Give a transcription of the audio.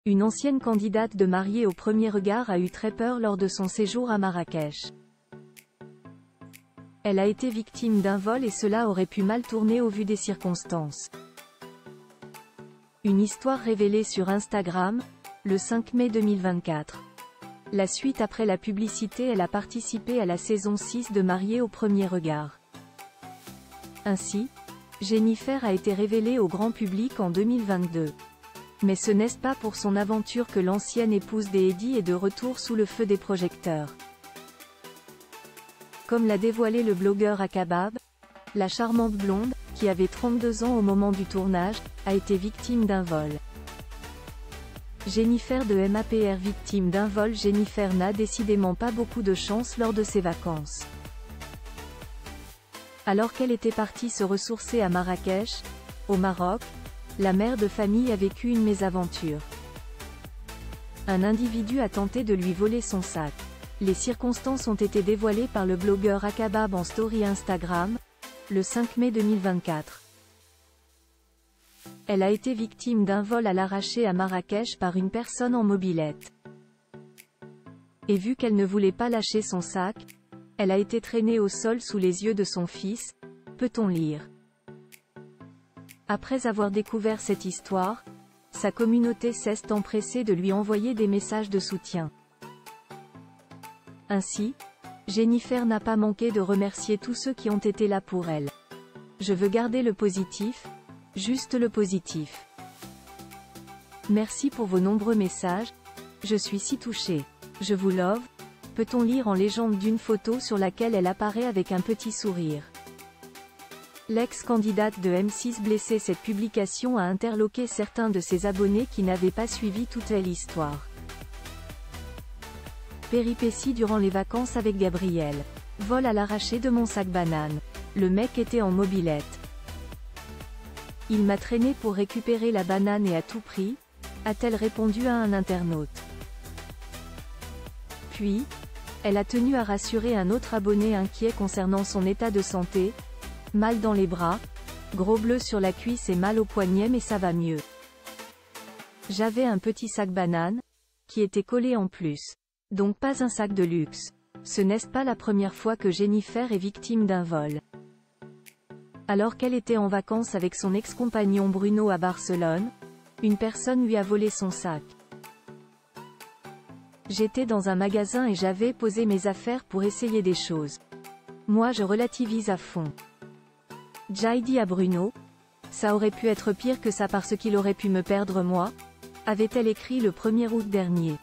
Une ancienne candidate de mariée au premier regard a eu très peur lors de son séjour à Marrakech. Elle a été victime d'un vol et cela aurait pu mal tourner au vu des circonstances. Une histoire révélée sur Instagram, le 5 mai 2024. La suite après la publicité, elle a participé à la saison 6 de Mariée au premier regard. Ainsi, Jennifer a été révélée au grand public en 2022. Mais ce n'est pas pour son aventure que l'ancienne épouse d'Eddie est de retour sous le feu des projecteurs. Comme l'a dévoilé le blogueur Akabab, la charmante blonde, qui avait 32 ans au moment du tournage, a été victime d'un vol. Jennifer de MAPR victime d'un vol. Jennifer n'a décidément pas beaucoup de chance lors de ses vacances. Alors qu'elle était partie se ressourcer à Marrakech, au Maroc, la mère de famille a vécu une mésaventure. Un individu a tenté de lui voler son sac. Les circonstances ont été dévoilées par le blogueur Akabab en story Instagram, le 5 mai 2024. Elle a été victime d'un vol à l'arraché à Marrakech par une personne en mobilette. Et vu qu'elle ne voulait pas lâcher son sac, elle a été traînée au sol sous les yeux de son fils, peut-on lire. Après avoir découvert cette histoire, sa communauté s'est empressée de lui envoyer des messages de soutien. Ainsi, Jennifer n'a pas manqué de remercier tous ceux qui ont été là pour elle. Je veux garder le positif, juste le positif. Merci pour vos nombreux messages, je suis si touchée. Je vous love, peut-on lire en légende d'une photo sur laquelle elle apparaît avec un petit sourire. L'ex-candidate de M6 blessée. Cette publication a interloqué certains de ses abonnés qui n'avaient pas suivi toute l'histoire. Péripéties durant les vacances avec Gabriel. Vol à l'arraché de mon sac banane. Le mec était en mobilette. Il m'a traîné pour récupérer la banane et à tout prix, a-t-elle répondu à un internaute. Puis, elle a tenu à rassurer un autre abonné inquiet concernant son état de santé. Mal dans les bras, gros bleu sur la cuisse et mal au poignet mais ça va mieux. J'avais un petit sac banane, qui était collé en plus. Donc pas un sac de luxe. Ce n'est pas la première fois que Jennifer est victime d'un vol. Alors qu'elle était en vacances avec son ex-compagnon Bruno à Barcelone, une personne lui a volé son sac. J'étais dans un magasin et j'avais posé mes affaires pour essayer des choses. Moi je relativise à fond. J'ai dit à Bruno, ça aurait pu être pire que ça parce qu'il aurait pu me perdre moi, avait-elle écrit le 1er août dernier.